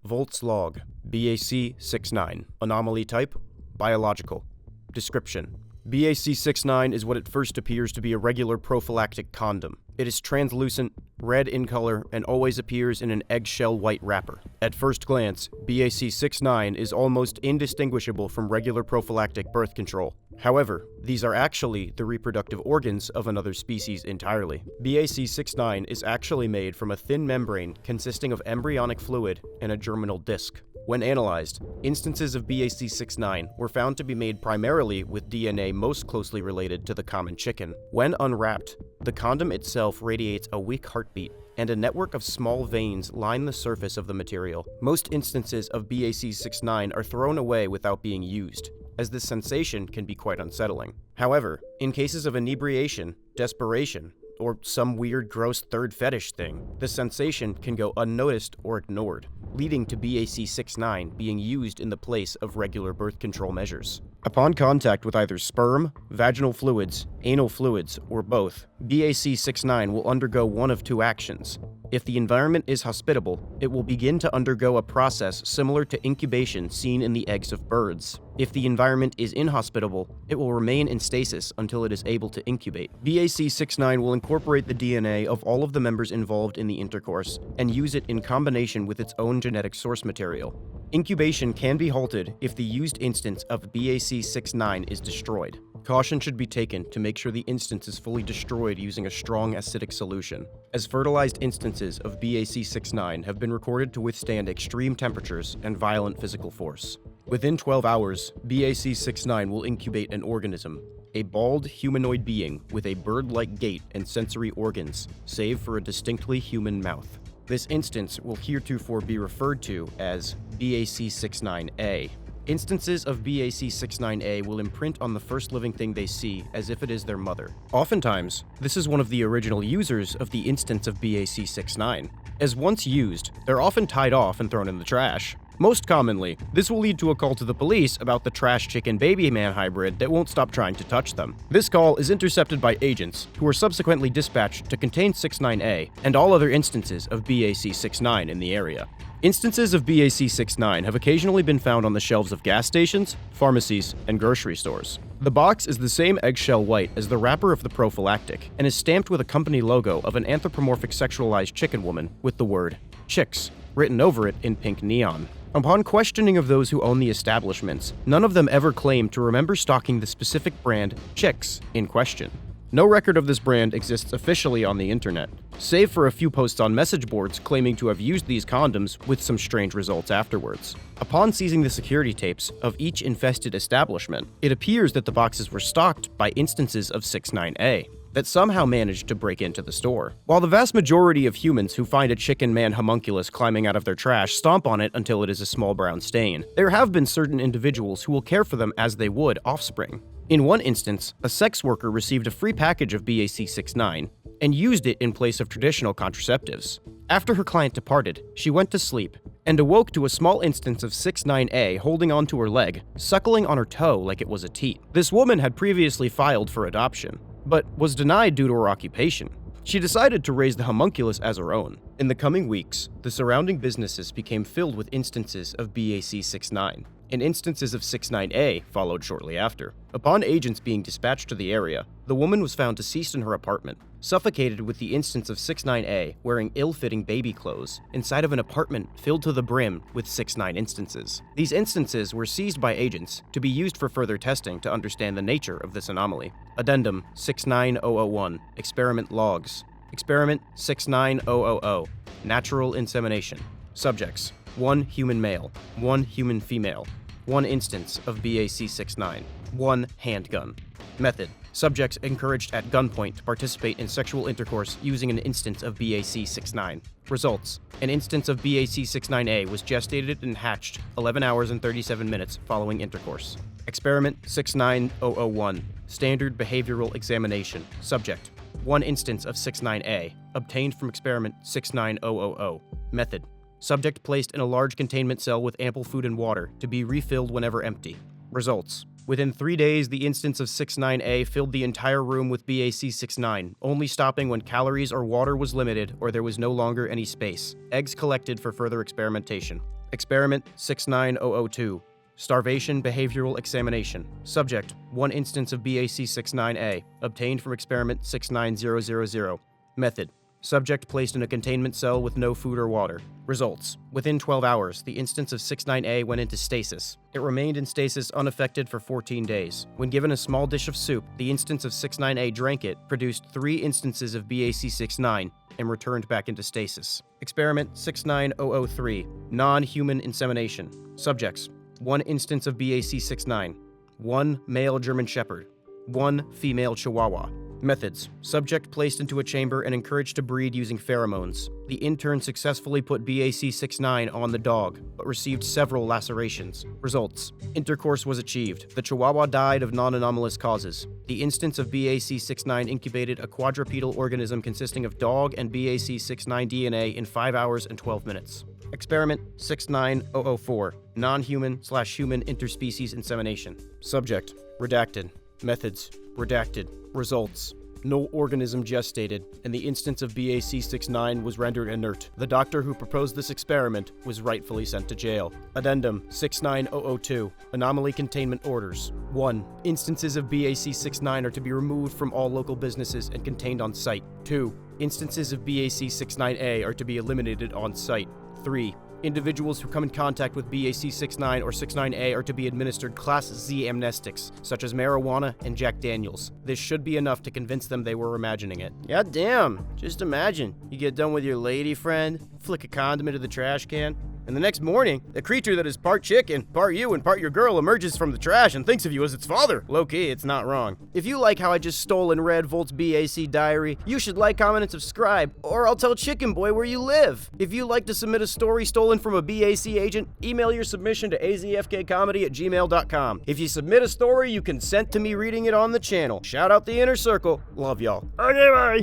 Volts log, BAC69. Anomaly type, biological. Description: BAC69 is what at first appears to be a regular prophylactic condom. It is translucent, red in color, and always appears in an eggshell white wrapper. At first glance, BAC69 is almost indistinguishable from regular prophylactic birth control. However, these are actually the reproductive organs of another species entirely. BAC69 is actually made from a thin membrane consisting of embryonic fluid and a germinal disc. When analyzed, instances of BAC69 were found to be made primarily with DNA most closely related to the common chicken. When unwrapped, the condom itself radiates a weak heartbeat, and a network of small veins line the surface of the material. Most instances of BAC69 are thrown away without being used, as this sensation can be quite unsettling. However, in cases of inebriation, desperation, or some weird gross third fetish thing, the sensation can go unnoticed or ignored, leading to BAC69 being used in the place of regular birth control measures. Upon contact with either sperm, vaginal fluids, anal fluids, or both, BAC69 will undergo one of two actions. If the environment is hospitable, it will begin to undergo a process similar to incubation seen in the eggs of birds. If the environment is inhospitable, it will remain in stasis until it is able to incubate. BAC69 will incorporate the DNA of all of the members involved in the intercourse and use it in combination with its own genetic source material. Incubation can be halted if the used instance of BAC69 is destroyed. Caution should be taken to make sure the instance is fully destroyed using a strong acidic solution, as fertilized instances of BAC69 have been recorded to withstand extreme temperatures and violent physical force. Within 12 hours, BAC69 will incubate an organism, a bald humanoid being with a bird-like gait and sensory organs, save for a distinctly human mouth. This instance will heretofore be referred to as BAC69A. Instances of BAC69A will imprint on the first living thing they see as if it is their mother. Oftentimes, this is one of the original users of the instance of BAC69. As once used, they're often tied off and thrown in the trash. Most commonly, this will lead to a call to the police about the trash chicken baby man hybrid that won't stop trying to touch them. This call is intercepted by agents, who are subsequently dispatched to contain 69A and all other instances of BAC69 in the area. Instances of BAC69 have occasionally been found on the shelves of gas stations, pharmacies, and grocery stores. The box is the same eggshell white as the wrapper of the prophylactic and is stamped with a company logo of an anthropomorphic sexualized chicken woman with the word "Chicks" written over it in pink neon. Upon questioning of those who own the establishments, none of them ever claimed to remember stocking the specific brand Chicks in question. No record of this brand exists officially on the internet, save for a few posts on message boards claiming to have used these condoms with some strange results afterwards. Upon seizing the security tapes of each infested establishment, it appears that the boxes were stocked by instances of 69A that somehow managed to break into the store. While the vast majority of humans who find a chicken man homunculus climbing out of their trash stomp on it until it is a small brown stain, there have been certain individuals who will care for them as they would offspring. In one instance, a sex worker received a free package of BAC69 and used it in place of traditional contraceptives. After her client departed, she went to sleep and awoke to a small instance of 69A holding onto her leg, suckling on her toe like it was a teat. This woman had previously filed for adoption, but was denied due to her occupation. She decided to raise the homunculus as her own. In the coming weeks, the surrounding businesses became filled with instances of BAC69, and instances of 69A followed shortly after. Upon agents being dispatched to the area, the woman was found deceased in her apartment, suffocated with the instance of 69A wearing ill-fitting baby clothes inside of an apartment filled to the brim with 69 instances. These instances were seized by agents to be used for further testing to understand the nature of this anomaly. Addendum 69001, Experiment Logs. Experiment 69000, Natural Insemination. Subjects: 1 human male, 1 human female, 1 instance of BAC69, 1 handgun. Method: subjects encouraged at gunpoint to participate in sexual intercourse using an instance of BAC69. Results: an instance of BAC69A was gestated and hatched 11 hours and 37 minutes following intercourse. Experiment 69001, Standard Behavioral Examination. Subject: 1 instance of 69A, obtained from experiment 69000. Method: subject placed in a large containment cell with ample food and water to be refilled whenever empty. Results: within 3 days, the instance of 69A filled the entire room with BAC69, only stopping when calories or water was limited or there was no longer any space. Eggs collected for further experimentation. Experiment 69002. Starvation Behavioral Examination. Subject, 1 instance of BAC 69A, obtained from experiment 69000. Method, subject placed in a containment cell with no food or water. Results, within 12 hours, the instance of 69A went into stasis. It remained in stasis unaffected for 14 days. When given a small dish of soup, the instance of 69A drank it, produced 3 instances of BAC 69, and returned back into stasis. Experiment 69003. Non-human insemination. Subjects, 1 instance of BAC 69, 1 male German Shepherd, 1 female Chihuahua. Methods, subject placed into a chamber and encouraged to breed using pheromones. The intern successfully put BAC 69 on the dog, but received several lacerations. Results, intercourse was achieved. The Chihuahua died of non-anomalous causes. The instance of BAC 69 incubated a quadrupedal organism consisting of dog and BAC 69 DNA in 5 hours and 12 minutes. Experiment 69004. Non-human/human interspecies insemination. Subject, redacted. Methods, redacted. Results, no organism gestated, and the instance of BAC 69 was rendered inert. The doctor who proposed this experiment was rightfully sent to jail. Addendum 69002. Anomaly Containment Orders. 1. Instances of BAC 69 are to be removed from all local businesses and contained on site. 2. Instances of BAC 69A are to be eliminated on site. 3. Individuals who come in contact with BAC 69 or 69A are to be administered Class Z amnestics, such as marijuana and Jack Daniels. This should be enough to convince them they were imagining it. God damn, just imagine. You get done with your lady friend, flick a condom into the trash can, and the next morning, a creature that is part chicken, part you, and part your girl emerges from the trash and thinks of you as its father. Low-key, it's not wrong. If you like how I just stole and read Volt's BAC diary, you should like, comment, and subscribe, or I'll tell Chicken Boy where you live. If you'd like to submit a story stolen from a BAC agent, email your submission to azfkcomedy@gmail.com. If you submit a story, you consent to me reading it on the channel. Shout out the inner circle. Love y'all. Okay, bye.